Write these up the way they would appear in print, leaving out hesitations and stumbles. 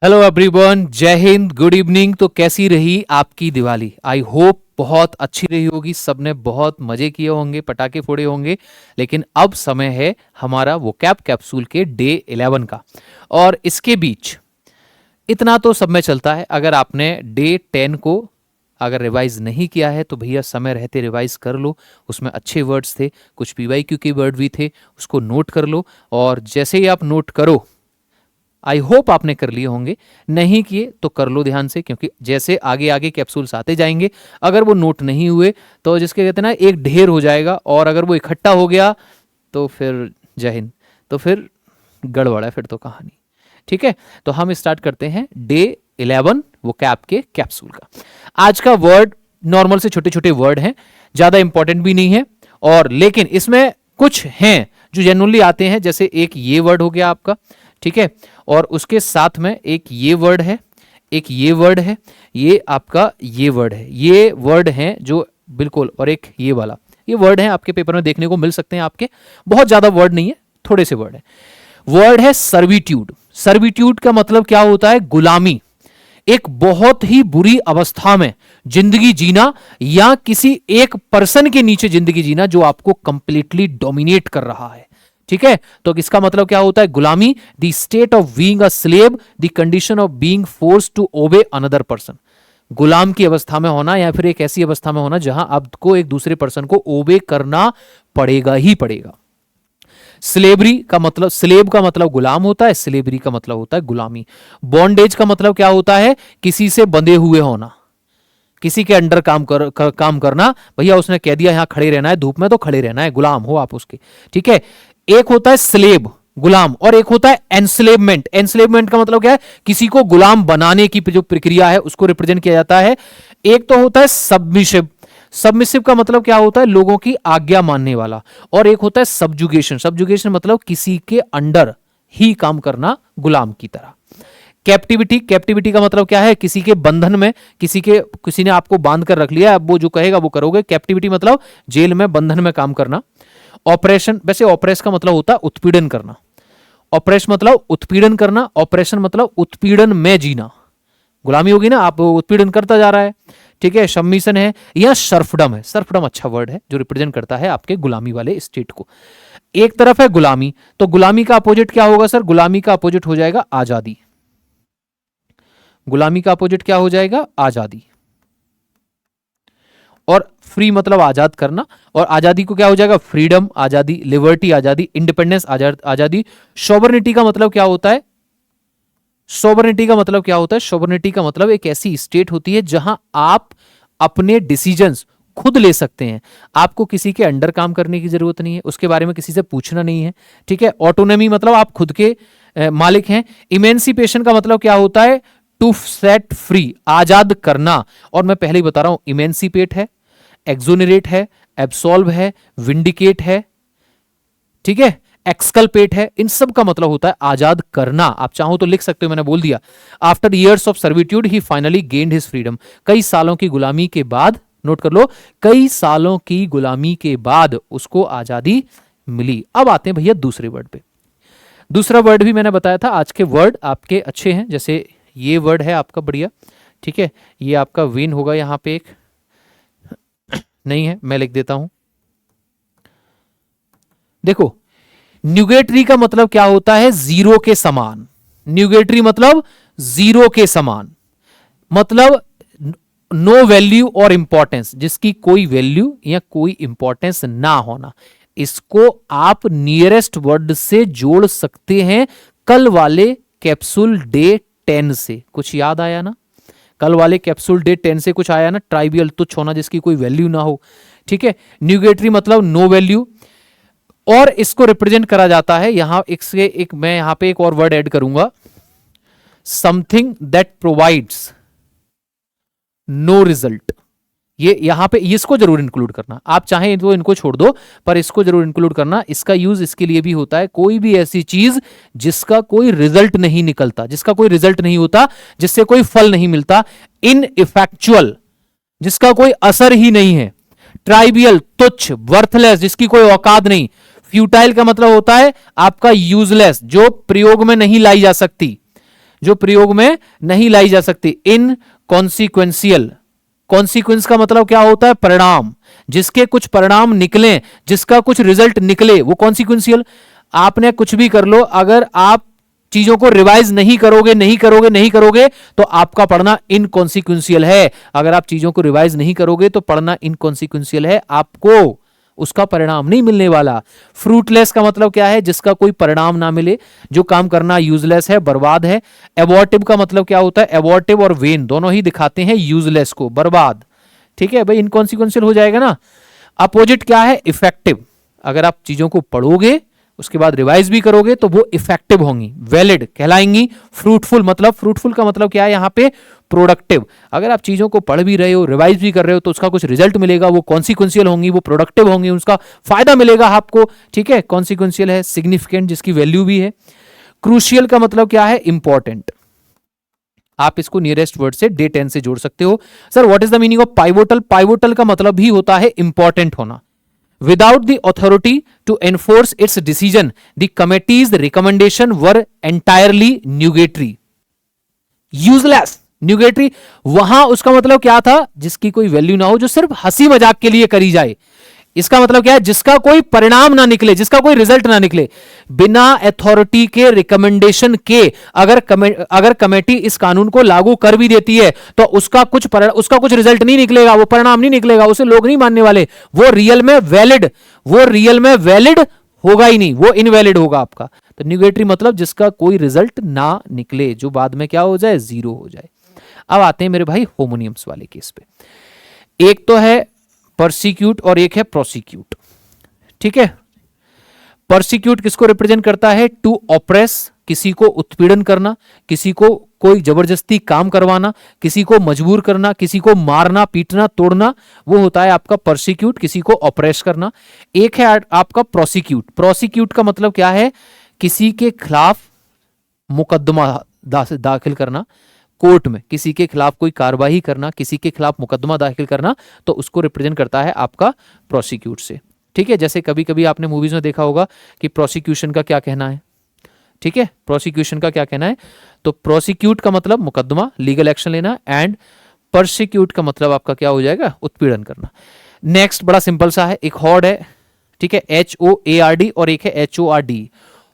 Hello everyone, जय Hind, good evening. तो कैसी रही आपकी दिवाली? आई होप बहुत अच्छी रही होगी। सबने बहुत मजे किए होंगे, पटाखे फोड़े होंगे। लेकिन अब समय है हमारा वो कैप्सूल के डे 11 का। और इसके बीच इतना तो सब में चलता है, अगर आपने डे 10 को अगर रिवाइज नहीं किया है तो भैया समय रहते रिवाइज कर लो। उसमें अच्छे वर्ड्स थे, कुछ पीवाईक्यू के वर्ड भी थे, उसको नोट कर लो। और जैसे ही आप नोट करो, आई होप आपने कर लिए होंगे, नहीं किए तो कर लो ध्यान से, क्योंकि जैसे आगे आगे कैप्सूल्स आते जाएंगे, अगर वो नोट नहीं हुए तो जिसके कहते हैं ना, एक ढेर हो जाएगा। और अगर वो इकट्ठा हो गया तो फिर जय हिंद, तो फिर गड़बड़ है फिर तो कहानी। ठीक है, तो हम स्टार्ट करते हैं डे 11 वो कैप के कैप्सूल का। आज का वर्ड नॉर्मल से छोटे छोटे वर्ड हैं, ज्यादा इंपॉर्टेंट भी नहीं है, और लेकिन इसमें कुछ हैं जो जनरली आते हैं। जैसे एक ये वर्ड हो गया आपका, ठीक है, और उसके साथ में एक ये वर्ड है, एक ये वर्ड है, ये आपका ये वर्ड है। ये वर्ड हैं जो बिल्कुल, और एक ये वाला, ये वर्ड है आपके पेपर में देखने को मिल सकते हैं आपके। बहुत ज्यादा वर्ड नहीं है, थोड़े से वर्ड है। वर्ड है सर्विट्यूड। सर्विट्यूड का मतलब क्या होता है? गुलामी। एक बहुत ही बुरी अवस्था में जिंदगी जीना, या किसी एक पर्सन के नीचे जिंदगी जीना जो आपको कंप्लीटली डोमिनेट कर रहा है। ठीक है, तो इसका मतलब क्या होता है? गुलामी, the state of being a slave, the condition of being forced to obey another person. गुलाम की अवस्था में होना, या फिर एक ऐसी अवस्था में होना जहां आपको एक दूसरे पर्सन को ओबे करना पड़ेगा ही पड़ेगा। स्लेवरी का मतलब, स्लेब का मतलब गुलाम होता है, स्लेवरी का मतलब होता है गुलामी। बॉन्डेज का मतलब क्या होता है? किसी से बंधे हुए होना, किसी के अंडर काम करना। भैया उसने कह दिया यहां खड़े रहना है, धूप में तो खड़े रहना है, गुलाम हो आप उसके। ठीक है, एक होता है स्लेब, गुलाम, और एक होता है एनस्लेवमेंट। एनस्लेवमेंट का मतलब क्या है? किसी को गुलाम बनाने की जो प्रक्रिया है उसको रिप्रेजेंट किया जाता है। एक तो होता है सबमिसिव। सबमिसिव का मतलब क्या होता है? लोगों की आज्ञा मानने वाला। और एक होता है सब्जुगेशन। सब्जुगेशन मतलब किसी के अंडर ही काम करना, गुलाम की तरह। कैप्टिविटी, कैप्टिविटी का मतलब क्या है? किसी के बंधन में, किसी ने आपको बांध कर रख लिया, अब वो जो कहेगा वो करोगे। कैप्टिविटी मतलब जेल में, बंधन में काम करना। ऑपरेशन, वैसे ऑपरेस का मतलब होता है उत्पीड़न करना। ऑपरेश मतलब उत्पीड़न करना, ऑपरेशन मतलब उत्पीड़न में जीना। गुलामी होगी ना, आप उत्पीड़न करता जा रहा है। ठीक है, सबमिशन है, या सर्फडम है। सर्फडम अच्छा वर्ड है जो रिप्रेजेंट करता है आपके गुलामी वाले स्टेट को। एक तरफ है गुलामी, तो गुलामी का अपोजिट क्या होगा सर? गुलामी का अपोजिट हो जाएगा आजादी। गुलामी का अपोजिट क्या हो जाएगा? आजादी। और फ्री मतलब आजाद करना, और आजादी को क्या हो जाएगा? फ्रीडम, आजादी, लिबर्टी, आजादी, इंडिपेंडेंस, आजादी। सॉवरेनिटी का मतलब क्या होता है? सॉवरेनिटी का मतलब क्या होता है? सॉवरेनिटी का मतलब एक ऐसी स्टेट होती है जहां आप अपने डिसीजंस खुद ले सकते हैं। आपको किसी के अंडर काम करने की जरूरत नहीं है, उसके बारे में किसी से पूछना नहीं है। ठीक है, ऑटोनॉमी मतलब आप खुद के मालिक हैं। इमेंसिपेशन का मतलब क्या होता है? टू सेट फ्री, आजाद करना। और मैं पहले ही बता रहा हूं, इमेंसिपेट है, एक्सोनरेट है, एब्सॉल्व है, विंडिकेट है, ठीक है, एक्सकल्पेट है। इन सब का मतलब होता है आजाद करना। आप चाहो तो लिख सकते हो, मैंने बोल दिया। After years of servitude he finally gained his freedom. कई सालों की गुलामी के बाद, नोट कर लो, कई सालों की गुलामी के बाद उसको आजादी मिली। अब आते हैं भैया दूसरे वर्ड पे। दूसरा वर्ड भी मैंने बताया था, आज के वर्ड आपके अच्छे हैं। जैसे ये वर्ड है आपका बढ़िया, ठीक है, ये आपका वेन होगा, यहां पे एक नहीं है, मैं लिख देता हूं। देखो, न्यूगेटरी का मतलब क्या होता है? जीरो के समान। न्यूगेटरी मतलब जीरो के समान, मतलब नो वैल्यू और इंपॉर्टेंस, जिसकी कोई वैल्यू या कोई इंपॉर्टेंस ना होना। इसको आप नियरेस्ट वर्ड से जोड़ सकते हैं कल वाले कैप्सूल डे 10 से। कुछ याद आया ना? कल वाले कैप्सूल डे 10 से कुछ आया ना? ट्राइवियल, तुच्छ होना, जिसकी कोई वैल्यू ना हो। ठीक है, न्यूगेटरी मतलब नो वैल्यू, और इसको रिप्रेजेंट करा जाता है यहां एक मैं यहां पे एक और वर्ड ऐड करूंगा, something that provides no result. ये यहां पे इसको जरूर इंक्लूड करना। आप चाहें तो इनको छोड़ दो, पर इसको जरूर इंक्लूड करना। इसका यूज इसके लिए भी होता है, कोई भी ऐसी चीज जिसका कोई रिजल्ट नहीं निकलता, जिसका कोई रिजल्ट नहीं होता, जिससे कोई फल नहीं मिलता। इन इफेक्चुअल, जिसका कोई असर ही नहीं है। ट्राइवियल, तुच्छ, वर्थलेस, जिसकी कोई औकात नहीं। फ्यूटाइल का मतलब होता है आपका यूजलेस, जो प्रयोग में नहीं लाई जा सकती, जो प्रयोग में नहीं लाई जा सकती, इनकॉन्सिक्वेंशियल। कॉन्सिक्वेंस का मतलब क्या होता है? परिणाम, जिसके कुछ परिणाम निकले, जिसका कुछ रिजल्ट निकले, वो कॉन्सिक्वेंशियल। आपने कुछ भी कर लो, अगर आप चीजों को रिवाइज नहीं करोगे नहीं करोगे नहीं करोगे तो आपका पढ़ना इनकॉन्सिक्वेंशियल है। अगर आप चीजों को रिवाइज नहीं करोगे तो पढ़ना इनकॉन्सिक्वेंशियल है, आपको उसका परिणाम नहीं मिलने वाला। फ्रूटलेस का मतलब क्या है? जिसका कोई परिणाम ना मिले, जो काम करना यूजलेस है, बर्बाद है। एबॉर्टिव का मतलब क्या होता है? एबॉर्टिव और वेन दोनों ही दिखाते हैं यूजलेस को, बर्बाद। ठीक है भाई, इनकॉन्सिक्वेंशियल हो जाएगा ना। अपोजिट क्या है? इफेक्टिव। अगर आप चीजों को पढ़ोगे उसके बाद रिवाइज भी करोगे तो वो इफेक्टिव होंगी, वैलिड कहलाएंगी। फ्रूटफुल मतलब, फ्रूटफुल का मतलब क्या है यहां पे? प्रोडक्टिव। अगर आप चीजों को पढ़ भी रहे हो, रिवाइज भी कर रहे हो तो उसका कुछ रिजल्ट मिलेगा, वो कॉन्सिक्वेंशियल होंगी, वो प्रोडक्टिव होंगी, उसका फायदा मिलेगा आपको। ठीक है, कॉन्सिक्वेंशियल है। सिग्निफिकेंट, जिसकी वैल्यू भी है। क्रूशियल का मतलब क्या है? इंपॉर्टेंट। आप इसको नियरेस्ट वर्ड से डे 10 से जोड़ सकते हो। Sir what is the meaning of pivotal? Pivotal का मतलब भी होता है इंपॉर्टेंट होना। Without the authority to enforce its decision, the committee's recommendation were entirely nugatory. Useless, nugatory। वहां उसका मतलब क्या था? जिसकी कोई वैल्यू ना हो, जो सिर्फ हंसी मजाक के लिए करी जाए। इसका मतलब क्या है? जिसका कोई परिणाम ना निकले, जिसका कोई रिजल्ट ना निकले, बिना अथॉरिटी के रिकमेंडेशन के अगर कमेटी इस कानून को लागू कर भी देती है तो उसका कुछ रिजल्ट नहीं निकलेगा, वो परिणाम नहीं निकलेगा, उसे लोग नहीं मानने वाले। वो रियल में वैलिड होगा ही नहीं, वो इनवैलिड होगा आपका। तो न्यूगेटरी मतलब जिसका कोई रिजल्ट ना निकले, जो बाद में क्या हो जाए? जीरो हो जाए। अब आते हैं मेरे भाई होमोनियम्स वाले केस पे। एक तो है परसिक्यूट और एक है प्रोसिक्यूट। ठीक है, परसिक्यूट किसको रिप्रेजेंट करता है? टू ऑप्रेस, किसी को उत्पीड़न करना, किसी को कोई जबरदस्ती काम करवाना, किसी को मजबूर करना, किसी को मारना, पीटना, तोड़ना, वो होता है आपका परसिक्यूट, किसी को ऑप्रेस करना। एक है आपका प्रोसिक्यूट। प्रोसिक्यूट का मतलब क्या है? किसी के खिलाफ मुकदमा दाखिल करना, कोर्ट में किसी के खिलाफ कोई कार्रवाई करना, किसी के खिलाफ मुकदमा दाखिल करना, तो उसको रिप्रेजेंट करता है आपका प्रोसिक्यूट से। ठीक है, जैसे कभी कभी आपने मूवीज में देखा होगा कि प्रोसिक्यूशन का क्या कहना है। ठीक है, प्रोसिक्यूशन का क्या कहना है? तो प्रोसिक्यूट का मतलब मुकदमा, लीगल एक्शन लेना, एंड परसिक्यूट का मतलब आपका क्या हो जाएगा? उत्पीड़न करना। नेक्स्ट बड़ा सिंपल सा है, एक हॉर्ड है। ठीक है, HOARD और एक है HORD।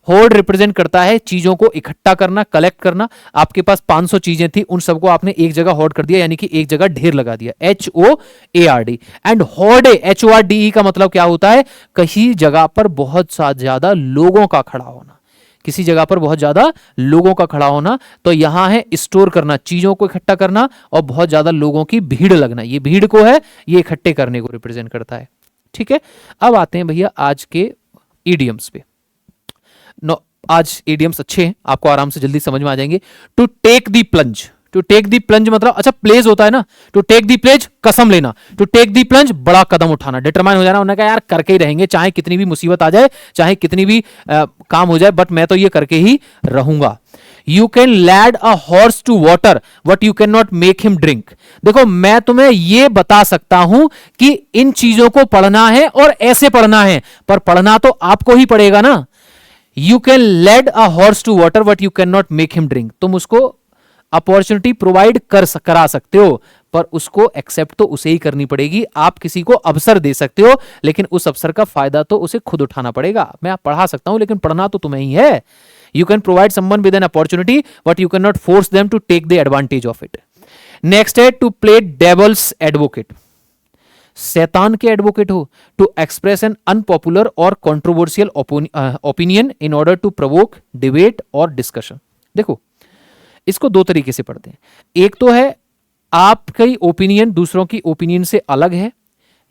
होर्ड रिप्रेजेंट करता है चीजों को इकट्ठा करना, कलेक्ट करना। आपके पास 500 चीजें थी, उन सबको आपने एक जगह होर्ड कर दिया, यानी कि एक जगह ढेर लगा दिया। HOARD। एंड होर्डे, HORDE का मतलब क्या होता है? कहीं जगह पर बहुत ज्यादा लोगों का खड़ा होना, किसी जगह पर बहुत ज्यादा लोगों का खड़ा होना। तो यहां है स्टोर करना, चीजों को इकट्ठा करना, और बहुत ज्यादा लोगों की भीड़ लगना। ये भीड़ को है, ये इकट्ठे करने को रिप्रेजेंट करता है। ठीक है, अब आते हैं भैया आज के ईडियम्स पे। नो, आज इडियम्स अच्छे हैं, आपको आराम से जल्दी समझ में आ जाएंगे। To take the plunge, to take the plunge मतलब, अच्छा प्लेज होता है ना, टू टेक दी प्लेज कसम लेना, टू टेक दी प्लंज बड़ा कदम उठाना, डिटरमाइन हो जाना। उन्होंने कहा यार करके ही रहेंगे, चाहे कितनी भी मुसीबत आ जाए, चाहे कितनी भी काम हो जाए, बट मैं तो ये करके ही रहूंगा। You can lead a horse to water but you can not make him drink. देखो मैं तुम्हें ये बता सकता हूं कि इन चीजों को पढ़ना है और ऐसे पढ़ना है, पर पढ़ना तो आपको ही पड़ेगा ना। You can lead a horse to water but you can not make him drink. तुम उसको अपॉर्चुनिटी प्रोवाइड करा सकते हो, पर उसको एक्सेप्ट तो उसे ही करनी पड़ेगी। आप किसी को अवसर दे सकते हो, लेकिन उस अवसर का फायदा तो उसे खुद उठाना पड़ेगा। मैं पढ़ा सकता हूं, लेकिन पढ़ना तो तुम्हें ही है। You can provide someone with an opportunity but you can not force them to take the advantage of it. Next है टू प्ले डेवल्स एडवोकेट, शैतान के एडवोकेट हो। टू एक्सप्रेस एन अनपॉपुलर और controversial opinion in order to provoke debate और discussion. देखो इसको दो तरीके से पढ़ते हैं। एक तो है आपकी ओपिनियन दूसरों की ओपिनियन से अलग है,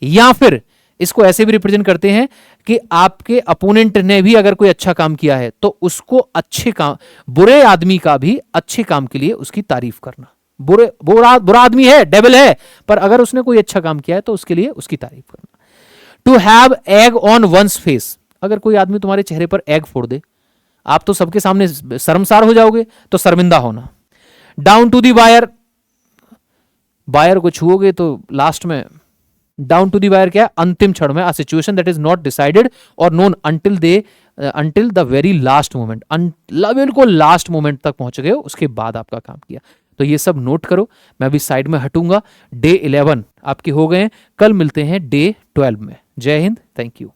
या फिर इसको ऐसे भी रिप्रेजेंट करते हैं कि आपके अपोनेंट ने भी अगर कोई अच्छा काम किया है तो उसको अच्छे काम, बुरे आदमी का भी अच्छे काम के लिए उसकी तारीफ करना। बुरा आदमी है, डेविल है, पर अगर उसने कोई अच्छा काम किया है तो उसके लिए उसकी तारीफ करना। To have egg on one's face, अगर कोई आदमी तुम्हारे चेहरे पर एग फोड़ दे, आप तो सबके सामने शर्मसार हो जाओगे, तो शर्मिंदा होना। Down to the wire, wire को छुओगे तो लास्ट में डाउन टू द वायर क्या है, अंतिम क्षण में, a situation that is not decided और known until the very last moment, बिल्कुल लास्ट मोमेंट तक पहुंच गए हो, उसके बाद आपका काम किया। तो ये सब नोट करो, मैं अभी साइड में हटूंगा। डे 11 आपके हो गए हैं, कल मिलते हैं डे 12 में। जय हिंद, थैंक यू।